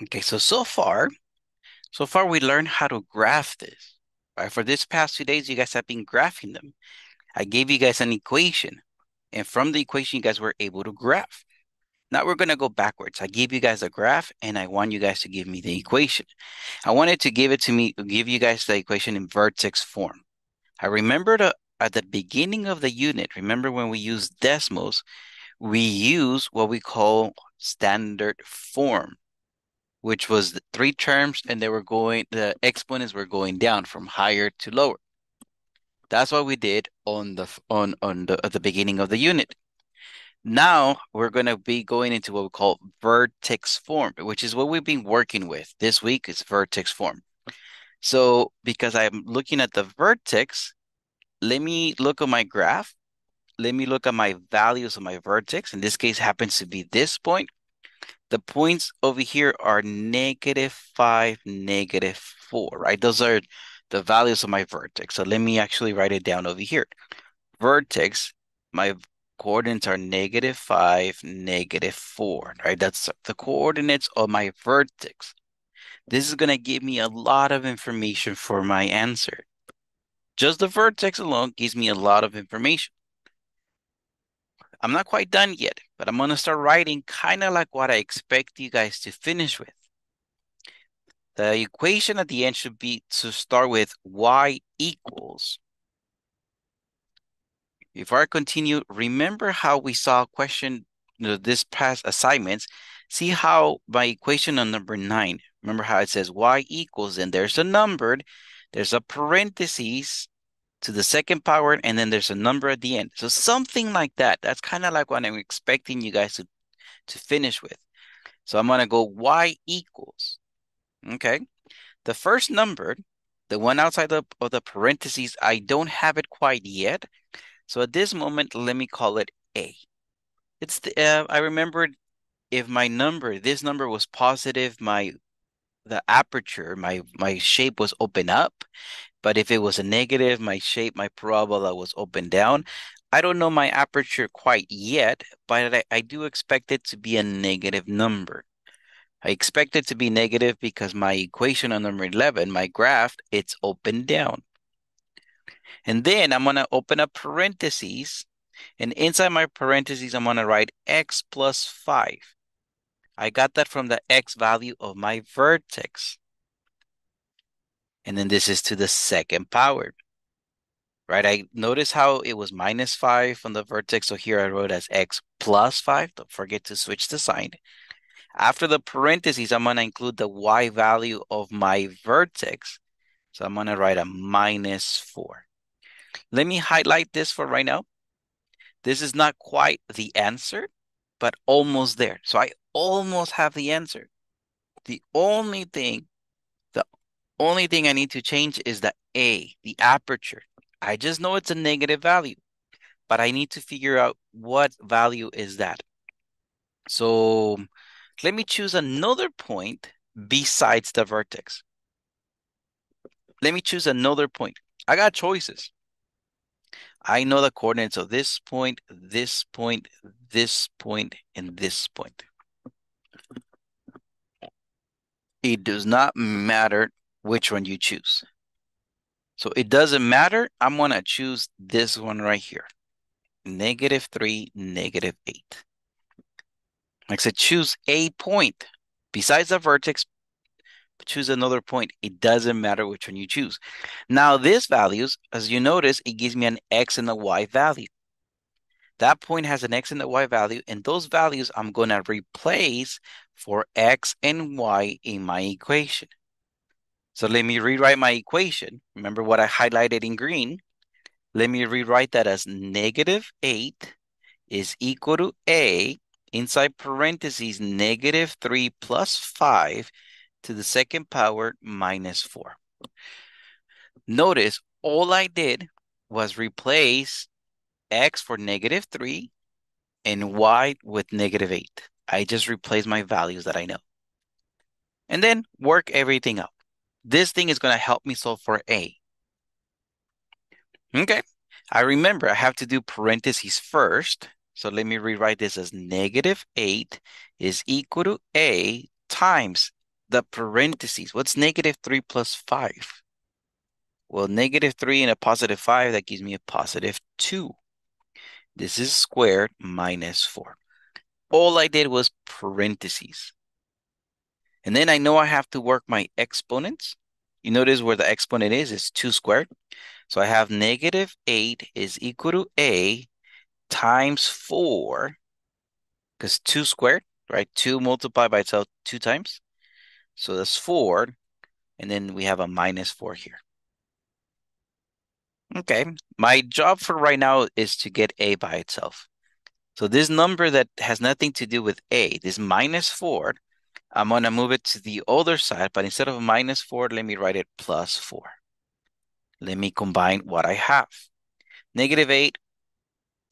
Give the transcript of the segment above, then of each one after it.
Okay, so far we learned how to graph this. Right? For this past 2 days, you guys have been graphing them. I gave you guys an equation, and from the equation, you guys were able to graph. Now we're gonna go backwards. I gave you guys a graph, and I want you guys to give me the equation. I wanted to give you guys the equation in vertex form. I remember at the beginning of the unit, remember when we use decimals, we use what we call standard form, which was the three terms and the exponents were going down from higher to lower. That's what we did at the beginning of the unit. Now we're going to be going into what we call vertex form, which is what we've been working with this week is vertex form. So because I'm looking at the vertex, let me look at my graph. Let me look at my values of my vertex. In this case, happens to be this point. The points over here are -5, -4, right? Those are the values of my vertex. So let me actually write it down over here. Vertex, my coordinates are -5, -4, right? That's the coordinates of my vertex. This is going to give me a lot of information for my answer. Just the vertex alone gives me a lot of information. I'm not quite done yet, but I'm going to start writing kind of like what I expect you guys to finish with. The equation at the end should be to start with y equals. Before I continue, remember how we saw a question this past assignments. See how my equation on number 9, remember how it says y equals, and there's a number, there's a parentheses to the second power, and then there's a number at the end. So something like that. That's kind of like what I'm expecting you guys to finish with. So I'm going to go y equals. Okay. The first number, the one outside of the parentheses, I don't have it quite yet. So at this moment, let me call it A. I remembered if this number was positive, the aperture, my shape was open up. But if it was a negative, my parabola was open down. I don't know my aperture quite yet, but I do expect it to be a negative number. I expect it to be negative because my equation on number 11, my graph, it's open down. And then I'm going to open up parentheses. And inside my parentheses, I'm going to write x plus 5. I got that from the x value of my vertex. And then this is to the second power. Right? I notice how it was -5 on the vertex. So here I wrote as x plus 5. Don't forget to switch the sign. After the parentheses, I'm going to include the y value of my vertex. So I'm going to write a -4. Let me highlight this for right now. This is not quite the answer, but almost there. So I almost have the answer. The only thing, the only thing I need to change is the A, the aperture. I just know it's a negative value, but I need to figure out what value is that. So let me choose another point besides the vertex. Let me choose another point. I got choices. I know the coordinates of this point, this point, this point, and this point. It does not matter which one you choose. So it doesn't matter. I'm going to choose this one right here. -3, -8. Like I said, choose a point. Besides the vertex, choose another point. It doesn't matter which one you choose. Now, these values, as you notice, it gives me an x and a y value. That point has an x and a y value, and those values I'm going to replace for x and y in my equation. So let me rewrite my equation. Remember what I highlighted in green? Let me rewrite that as -8 is equal to A inside parentheses -3 plus 5 to the second power -4. Notice all I did was replace x for -3 and y with -8. I just replaced my values that I know. And then work everything out. This thing is going to help me solve for A. Okay. I remember I have to do parentheses first. So let me rewrite this as -8 is equal to A times the parentheses. What's negative 3 plus 5? Well, negative 3 and a positive 5, that gives me a positive 2. This is squared minus 4. All I did was parentheses. And then I know I have to work my exponents. You notice where the exponent is 2 squared. So I have negative 8 is equal to a times 4, because 2 squared, right? 2 multiplied by itself 2 times. So that's 4. And then we have a minus 4 here. Okay, my job for right now is to get a by itself. So this number that has nothing to do with a, this minus 4, I'm going to move it to the other side, but instead of minus 4, let me write it plus 4. Let me combine what I have. Negative 8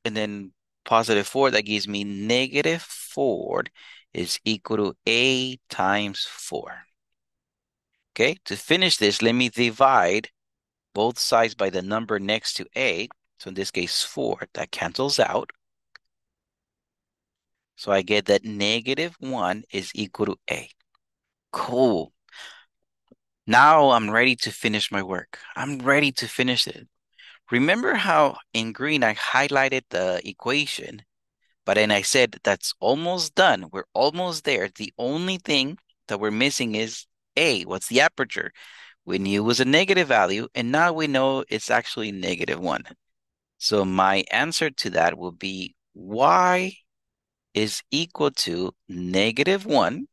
and then positive 4, that gives me negative 4 is equal to a times 4. Okay, to finish this, let me divide both sides by the number next to a. So in this case, 4, that cancels out. So I get that negative 1 is equal to a. Cool. Now I'm ready to finish my work. I'm ready to finish it. Remember how in green I highlighted the equation, but then I said that's almost done. We're almost there. The only thing that we're missing is a. What's the aperture? We knew it was a negative value, and now we know it's actually negative 1. So my answer to that will be y is equal to negative 1,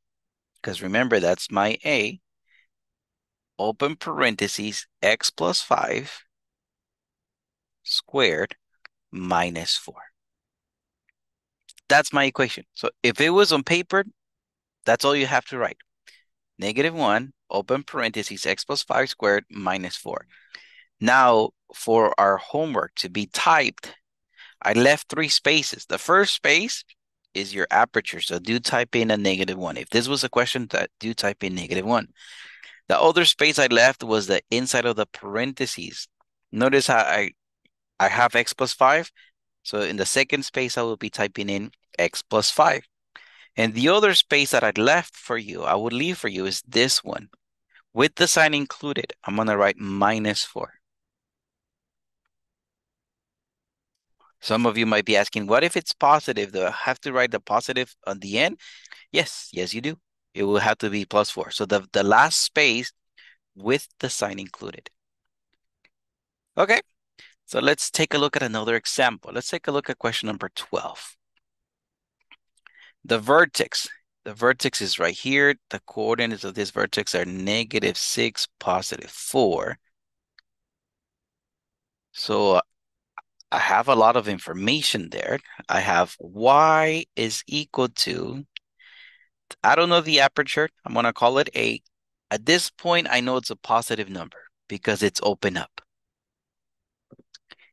because remember, that's my a, open parentheses, x plus 5 squared minus 4. That's my equation. So if it was on paper, that's all you have to write. Negative 1, open parentheses, x plus 5 squared minus 4. Now, for our homework to be typed, I left 3 spaces. The first space is your aperture, so do type in a negative 1. If this was a question, do type in negative 1. The other space I left was the inside of the parentheses. Notice how I have x plus 5. So in the second space, I will be typing in x plus 5. And the other space that I'd left for you, I would leave for you, is this one. With the sign included, I'm going to write minus 4. Some of you might be asking, what if it's positive? Do I have to write the positive on the end? Yes, you do. It will have to be plus 4. So the last space with the sign included. Okay, so let's take a look at another example. Let's take a look at question number 12. The vertex. The vertex is right here. The coordinates of this vertex are negative 6, positive 4. So I have a lot of information there. I have y is equal to, I don't know the aperture. I'm going to call it a. At this point, I know it's a positive number because it's open up.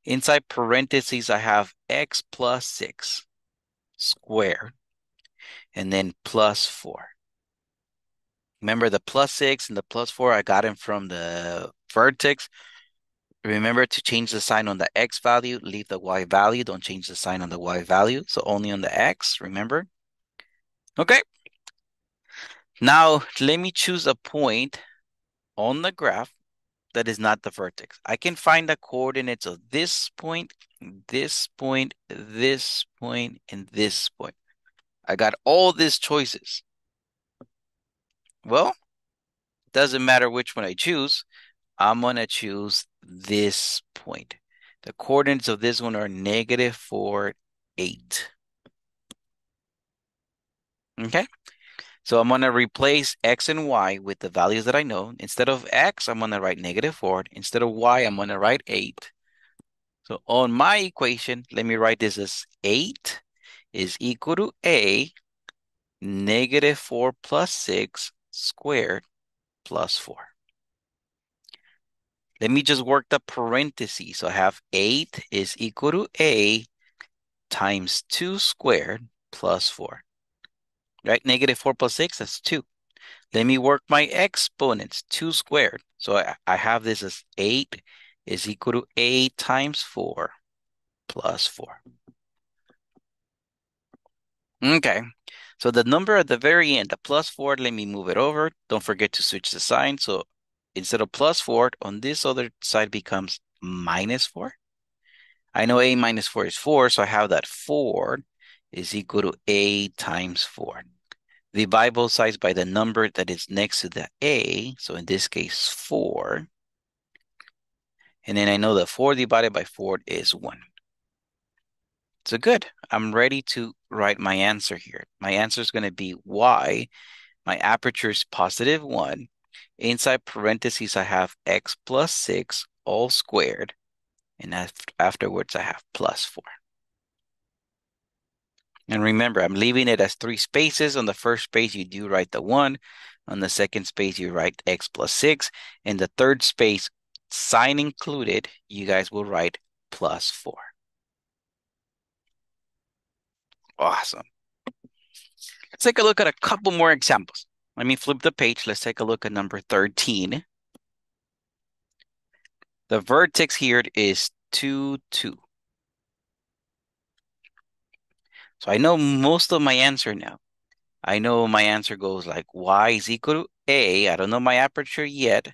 Inside parentheses, I have x plus 6 squared and then plus 4. Remember the plus 6 and the plus 4, I got them from the vertex. Remember to change the sign on the x value, leave the y value. Don't change the sign on the y value. So only on the x, remember? Okay. Now, let me choose a point on the graph that is not the vertex. I can find the coordinates of this point, this point, this point, and this point. I got all these choices. Well, doesn't matter which one I choose. I'm going to choose this point. The coordinates of this one are negative 4, 8. Okay? So I'm going to replace x and y with the values that I know. Instead of x, I'm going to write negative 4. Instead of y, I'm going to write 8. So on my equation, let me write this as 8 is equal to a negative 4 plus 6 squared plus 4. Let me just work the parentheses. So I have 8 is equal to a times 2 squared plus 4. Right? Negative 4 plus 6, that's 2. Let me work my exponents, 2 squared. So I have this as 8 is equal to a times 4 plus 4. Okay, So the number at the very end, the plus 4, let me move it over. Don't forget to switch the sign. So instead of plus 4, on this other side becomes minus 4. I know a minus 4 is 4, so I have that 4 is equal to a times 4. Divide both sides by the number that is next to the a, so in this case 4. And then I know that 4 divided by 4 is 1. So good. I'm ready to write my answer here. My answer is going to be y. My aperture is positive 1. Inside parentheses, I have x plus 6 all squared. And afterwards, I have plus 4. And remember, I'm leaving it as 3 spaces. On the first space, you do write the 1. On the second space, you write x plus 6. In the third space, sign included, you guys will write plus 4. Awesome. Let's take a look at a couple more examples. Let me flip the page. Let's take a look at number 13. The vertex here is 2, 2. So I know most of my answer now. I know my answer goes like y is equal to a. I don't know my aperture yet.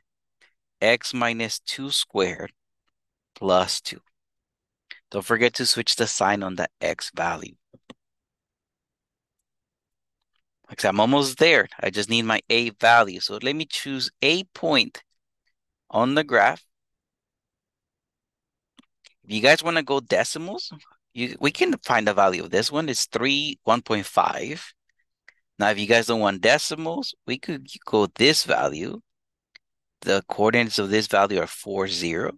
X minus 2 squared plus 2. Don't forget to switch the sign on the x value. Like I'm almost there. I just need my a value. So let me choose a point on the graph. If you guys want to go decimals, we can find the value of this one. It's 1.5. Now, if you guys don't want decimals, we could go this value. The coordinates of this value are 4, 0.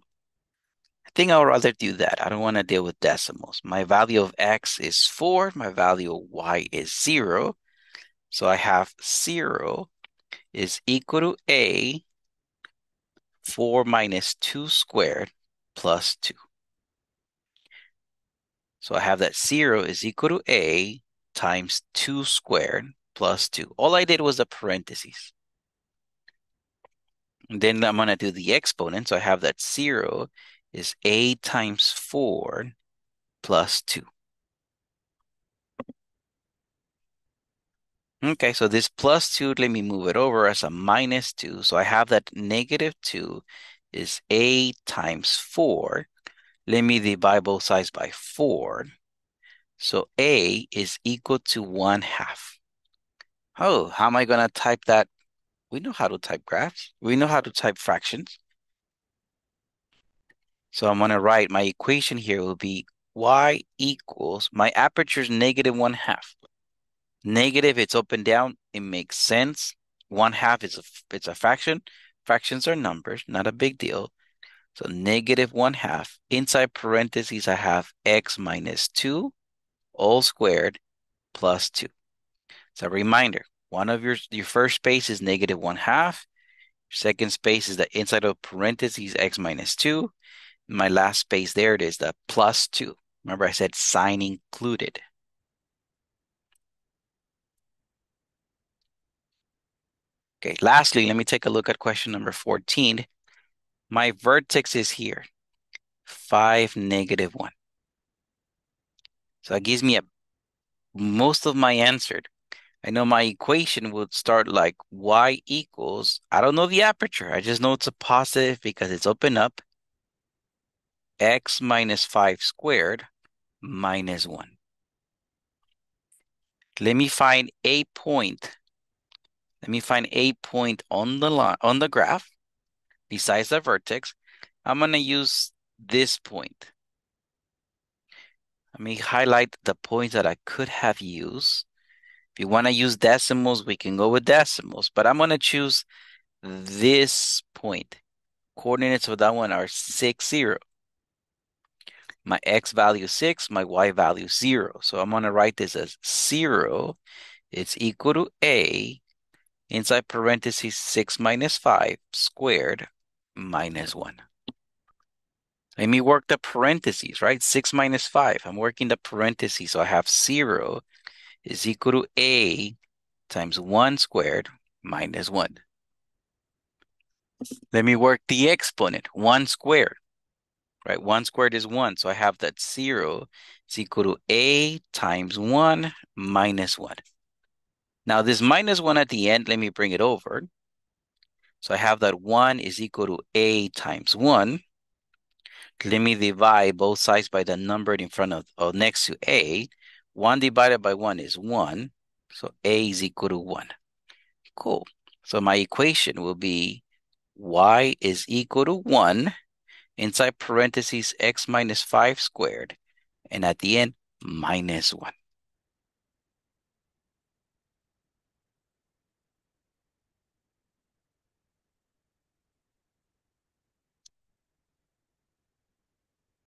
I think I would rather do that. I don't want to deal with decimals. My value of x is 4. My value of y is 0. So I have 0 is equal to a 4 minus 2 squared plus 2. So I have that 0 is equal to a times 2 squared plus 2. All I did was the parentheses. And then I'm going to do the exponent. So I have that 0 is a times 4 plus 2. Okay, so this plus 2, let me move it over as a minus 2. So I have that negative 2 is a times 4. Let me divide both sides by 4. So a is equal to 1/2. Oh, how am I going to type that? We know how to type graphs. We know how to type fractions. So I'm going to write my equation here will be y equals, my aperture is negative 1/2. Negative, it's up and down. It makes sense. 1/2 is it's a fraction. Fractions are numbers, not a big deal. So negative 1/2. Inside parentheses, I have x minus 2 all squared plus 2. So a reminder, one of your first space is negative 1/2. Second space is the inside of parentheses x minus 2. My last space there, it is the plus 2. Remember I said sign included. Okay, lastly, let me take a look at question number 14. My vertex is here, 5, negative 1. So that gives me most of my answer. I know my equation would start like y equals, I don't know the aperture. I just know it's a positive because it's open up, x minus 5 squared minus 1. Let me find a point. Let me find a point on the line, on the graph besides the vertex. I'm going to use this point. Let me highlight the points that I could have used. If you want to use decimals, we can go with decimals, but I'm going to choose this point. Coordinates for that one are 6, 0. My x value is 6, my y value is 0. So I'm going to write this as 0 is equal to a, inside parentheses, 6 minus 5 squared minus 1. Let me work the parentheses, right? 6 minus 5. I'm working the parentheses, so I have 0 is equal to a times 1 squared minus 1. Let me work the exponent, 1 squared, right? 1 squared is 1, so I have that 0 is equal to a times 1 minus 1. Now this minus 1 at the end, let me bring it over. So I have that 1 is equal to a times 1. Let me divide both sides by the number in front of or next to a. 1 divided by 1 is 1. So a is equal to 1. Cool. So my equation will be y is equal to 1 inside parentheses x minus 5 squared. And at the end, minus 1.